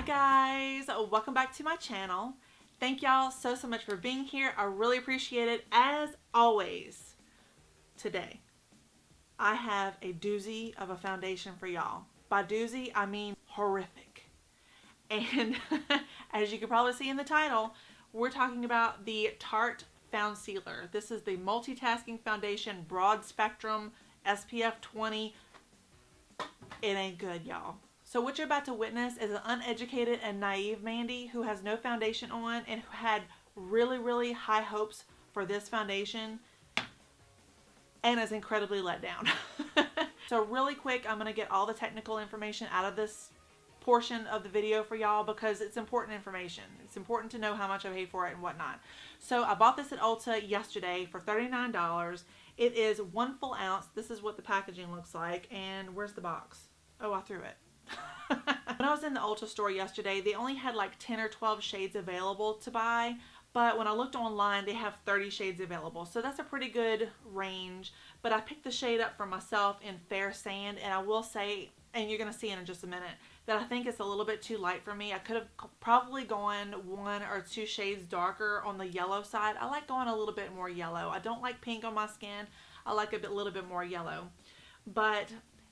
guys, welcome back to my channel. Thank y'all so much for being here. I really appreciate it. As always, today I have a doozy of a foundation for y'all. By doozy, I mean horrific. And as you can probably see in the title, we're talking about the Tarte Foundcealer. This is the multitasking foundation, broad spectrum, SPF 20. It ain't good, y'all. So what you're about to witness is an uneducated and naive Mandy who has no foundation on and who had really high hopes for this foundation and is incredibly let down. So really quick, I'm going to get all the technical information out of this portion of the video for y'all because it's important information. It's important to know how much I paid for it and whatnot. So I bought this at Ulta yesterday for $39. It is 1 full ounce. This is what the packaging looks like. And where's the box? Oh, I threw it. When I was in the Ulta store yesterday, they only had like 10 or 12 shades available to buy, but when I looked online, they have 30 shades available. So that's a pretty good range, but I picked the shade up for myself in Fair Sand, and I will say, and you're going to see in just a minute, that I think it's a little bit too light for me. I could have probably gone 1 or 2 shades darker on the yellow side. I like going a little bit more yellow. I don't like pink on my skin. I like a little bit more yellow, but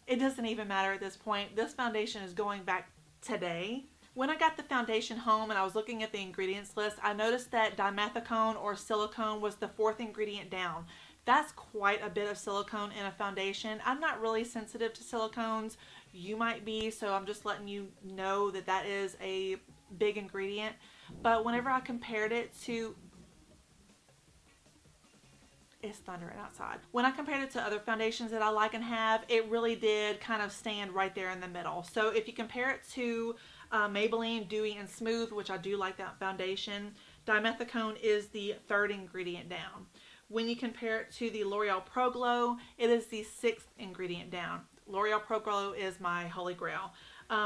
it doesn't even matter at this point. This foundation is going back today. When I got the foundation home and I was looking at the ingredients list, I noticed that dimethicone or silicone was the 4th ingredient down. That's quite a bit of silicone in a foundation. I'm not really sensitive to silicones. You might be, so I'm just letting you know that that is a big ingredient. But whenever I compared it to... It's thundering outside. When I compared it to other foundations that I like and have, it really did kind of stand right there in the middle. So if you compare it to Maybelline Dewy and Smooth, which I do like that foundation, dimethicone is the 3rd ingredient down. When you compare it to the L'Oreal Pro Glow, it is the 6th ingredient down. L'Oreal Pro Glow is my holy grail.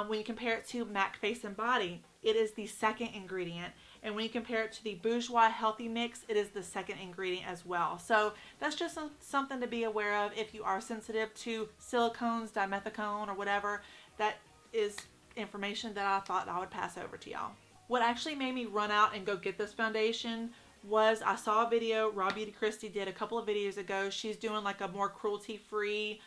When you compare it to MAC Face and Body, it is the 2nd ingredient. And when you compare it to the Bourjois Healthy Mix, it is the 2nd ingredient as well. So that's just something to be aware of if you are sensitive to silicones, dimethicone, or whatever. That is information that I thought I would pass over to y'all. What actually made me run out and go get this foundation was I saw a video Raw Beauty Christy did a couple of videos ago. She's doing like a more cruelty-free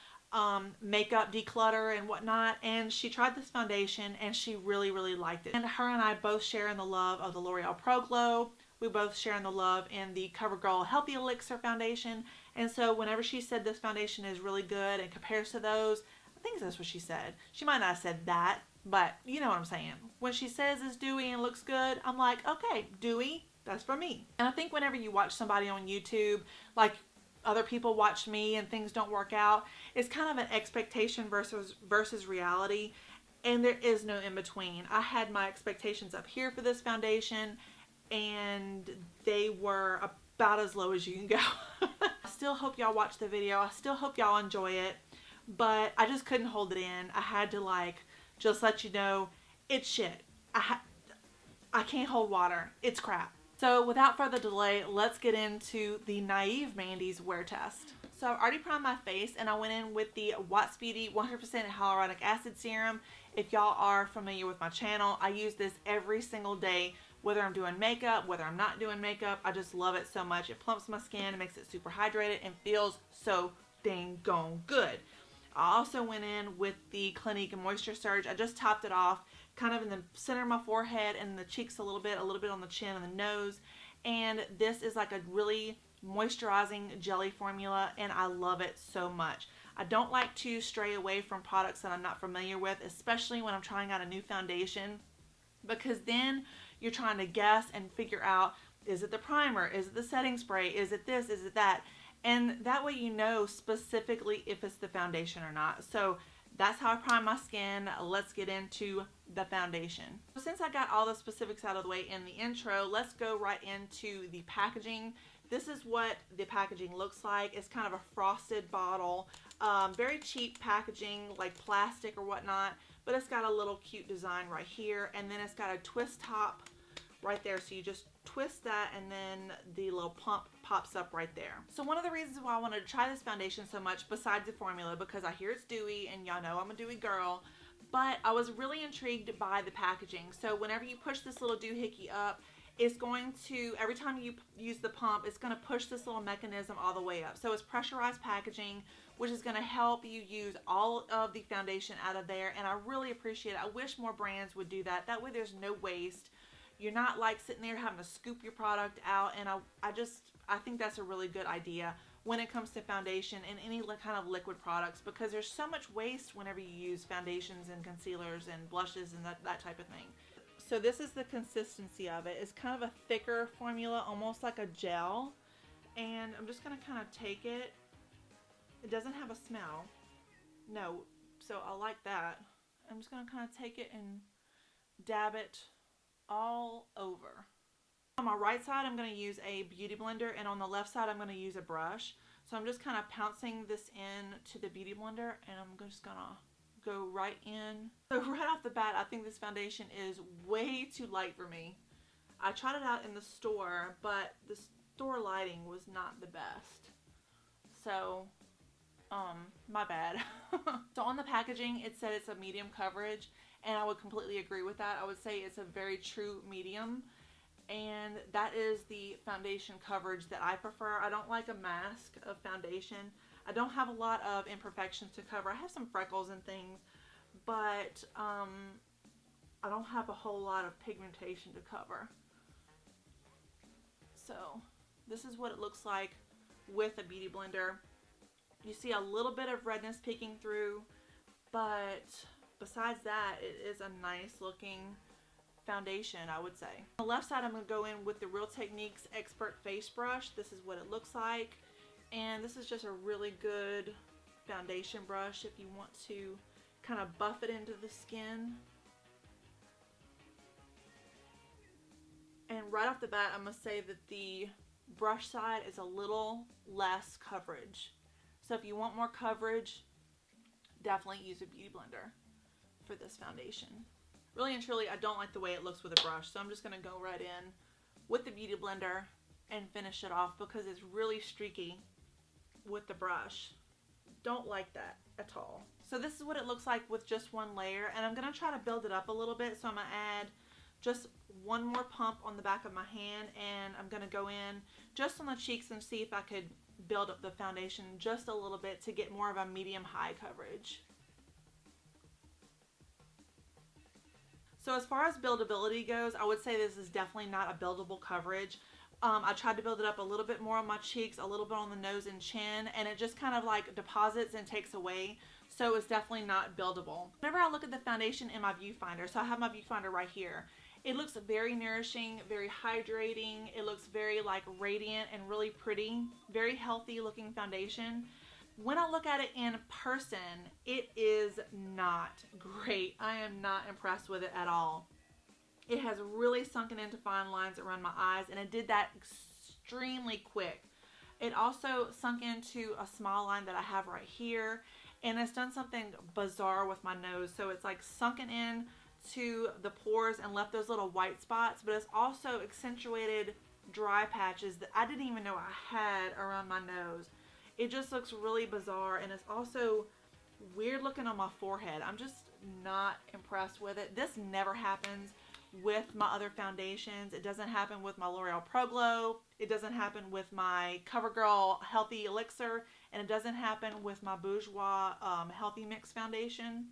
makeup declutter and whatnot, and she tried this foundation and she really liked it. And her and I both share in the love of the L'Oreal Pro Glow. We both share in the love in the CoverGirl Healthy Elixir foundation, and so whenever she said this foundation is really good and compares to those, I think that's what she said. She might not have said that, but you know what I'm saying. When she says it's dewy and looks good, I'm like, okay, dewy, that's for me. And I think whenever you watch somebody on YouTube, like other people watch me and things don't work out, it's kind of an expectation versus reality, and there is no in between. I had my expectations up here for this foundation and they were about as low as you can go. I still hope y'all watch the video. I still hope y'all enjoy it, but I just couldn't hold it in. I had to like just let you know it's shit. I can't hold water. It's crap. So without further delay, let's get into the naive Mandy's wear test. So I've already primed my face and I went in with the Watts Beauty 100% hyaluronic acid serum. If y'all are familiar with my channel, I use this every single day, whether I'm doing makeup, whether I'm not doing makeup. I just love it so much. It plumps my skin, it makes it super hydrated, and feels so dang gone good. I also went in with the Clinique Moisture Surge. I just topped it off kind of in the center of my forehead and the cheeks a little bit on the chin and the nose. And this is like a really moisturizing jelly formula, and I love it so much. I don't like to stray away from products that I'm not familiar with, especially when I'm trying out a new foundation, because then you're trying to guess and figure out, is it the primer? Is it the setting spray? Is it this? Is it that? And that way you know specifically if it's the foundation or not. So that's how I prime my skin. Let's get into the foundation. Since I got all the specifics out of the way in the intro, let's go right into the packaging. This is what the packaging looks like. It's kind of a frosted bottle. Very cheap packaging, like plastic or whatnot, but it's got a little cute design right here, and then it's got a twist top right there. So you just twist that and then the little pump pops up right there. So one of the reasons why I wanted to try this foundation so much, besides the formula, because I hear it's dewy and y'all know I'm a dewy girl, but I was really intrigued by the packaging. So whenever you push this little doohickey up, it's going to, every time you use the pump, it's going to push this little mechanism all the way up. So it's pressurized packaging, which is going to help you use all of the foundation out of there. And I really appreciate it. I wish more brands would do that. That way there's no waste. You're not like sitting there having to scoop your product out. And I think that's a really good idea when it comes to foundation and any kind of liquid products, because there's so much waste whenever you use foundations and concealers and blushes and that type of thing. So this is the consistency of it. It's kind of a thicker formula, almost like a gel. And I'm just going to kind of take it. It doesn't have a smell. No, so I like that. I'm just going to kind of take it and dab it all over. On my right side, I'm going to use a beauty blender, and on the left side, I'm going to use a brush. So I'm just kind of pouncing this in to the beauty blender, and I'm just going to go right in. So right off the bat, I think this foundation is way too light for me. I tried it out in the store, but the store lighting was not the best. So, my bad. So on the packaging, it said it's a medium coverage, and I would completely agree with that. I would say it's a very true medium. And that is the foundation coverage that I prefer. I don't like a mask of foundation. I don't have a lot of imperfections to cover. I have some freckles and things, but I don't have a whole lot of pigmentation to cover. So this is what it looks like with a beauty blender. You see a little bit of redness peeking through, but besides that, it is a nice looking foundation, I would say. On the left side, I'm going to go in with the Real Techniques Expert Face Brush. This is what it looks like. And this is just a really good foundation brush if you want to kind of buff it into the skin. And right off the bat, I'm going to say that the brush side is a little less coverage. So if you want more coverage, definitely use a beauty blender for this foundation. Really and truly, I don't like the way it looks with a brush, so I'm just going to go right in with the beauty blender and finish it off because it's really streaky with the brush. Don't like that at all. So this is what it looks like with just one layer, and I'm going to try to build it up a little bit. So I'm going to add just one more pump on the back of my hand, and I'm going to go in just on the cheeks and see if I could build up the foundation just a little bit to get more of a medium-high coverage. So as far as buildability goes, I would say this is definitely not a buildable coverage. I tried to build it up a little bit more on my cheeks, a little bit on the nose and chin, and it just kind of like deposits and takes away. So it's definitely not buildable. Whenever I look at the foundation in my viewfinder, so I have my viewfinder right here, it looks very nourishing, very hydrating. It looks very like radiant and really pretty, very healthy looking foundation. When I look at it in person, it is not great. I am not impressed with it at all. It has really sunken into fine lines around my eyes, and it did that extremely quick. It also sunk into a small line that I have right here, and it's done something bizarre with my nose. So it's like sunken in to the pores and left those little white spots, but it's also accentuated dry patches that I didn't even know I had around my nose. It just looks really bizarre, and it's also weird looking on my forehead. I'm just not impressed with it. This never happens with my other foundations. It doesn't happen with my L'Oreal Pro Glow. It doesn't happen with my CoverGirl Healthy Elixir, and it doesn't happen with my Bourjois Healthy Mix foundation.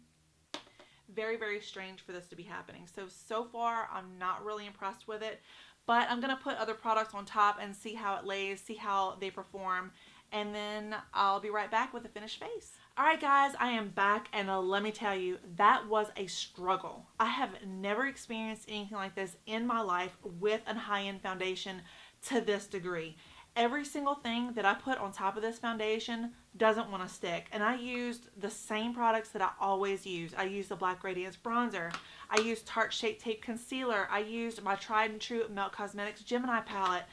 Very, very strange for this to be happening. So far, I'm not really impressed with it, but I'm going to put other products on top and see how it lays, see how they perform, and then I'll be right back with a finished face. Alright guys, I am back, and let me tell you, that was a struggle. I have never experienced anything like this in my life with a high-end foundation to this degree. Every single thing that I put on top of this foundation doesn't want to stick, and I used the same products that I always use. I used the Black Radiance Bronzer, I used Tarte Shape Tape Concealer, I used my tried and true Melt Cosmetics Gemini palette,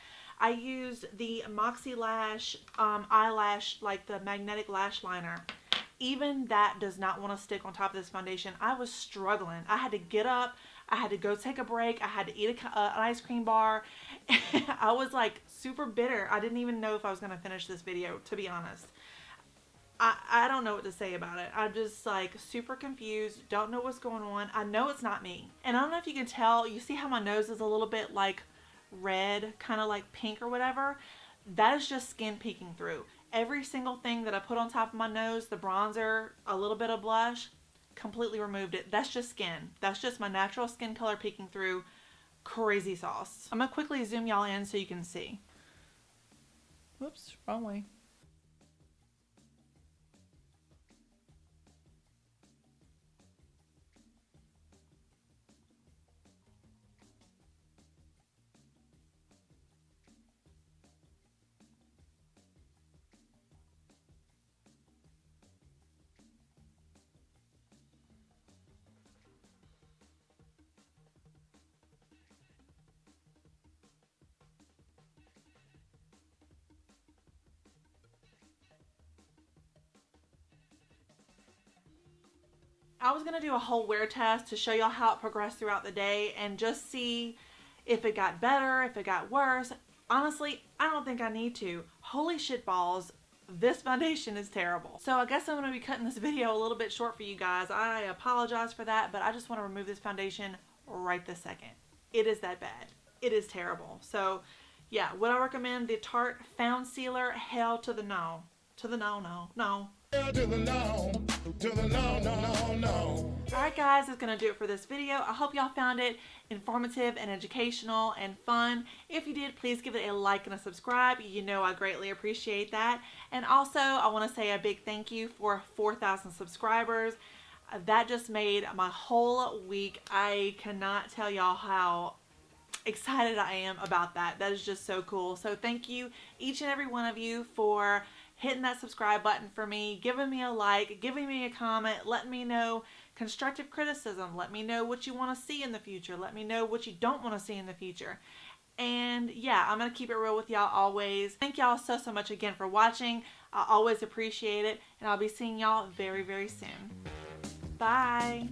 I used the Moxie Lash eyelash, like the magnetic lash liner. Even that does not want to stick on top of this foundation. I was struggling. I had to get up. I had to go take a break. I had to eat an ice cream bar. I was like super bitter. I didn't even know if I was going to finish this video, to be honest. I don't know what to say about it. I'm just like super confused, don't know what's going on. I know it's not me. And I don't know if you can tell, you see how my nose is a little bit like red, kind of like pink or whatever? That is just skin peeking through. Every single thing that I put on top of my nose, the bronzer, a little bit of blush, completely removed it. That's just skin. That's just my natural skin color peeking through. Crazy sauce. I'm gonna quickly zoom y'all in so you can see. Whoops, wrong way. I was going to do a whole wear test to show y'all how it progressed throughout the day and just see if it got better, if it got worse. Honestly, I don't think I need to. Holy shit balls, this foundation is terrible. So I guess I'm going to be cutting this video a little bit short for you guys. I apologize for that, but I just want to remove this foundation right this second. It is that bad. It is terrible. So yeah, would I recommend the Tarte Foundcealer? Hell to the no. To the no, no, no. To the no, to the no, no, no, no. Alright guys, that's going to do it for this video. I hope y'all found it informative and educational and fun. If you did, please give it a like and a subscribe. You know I greatly appreciate that. And also, I want to say a big thank you for 4,000 subscribers. That just made my whole week. I cannot tell y'all how excited I am about that. That is just so cool. So thank you, each and every one of you, for hitting that subscribe button for me, giving me a like, giving me a comment, letting me know constructive criticism, let me know what you want to see in the future, let me know what you don't want to see in the future. And yeah, I'm going to keep it real with y'all always. Thank y'all so much again for watching. I always appreciate it, and I'll be seeing y'all very, very soon. Bye.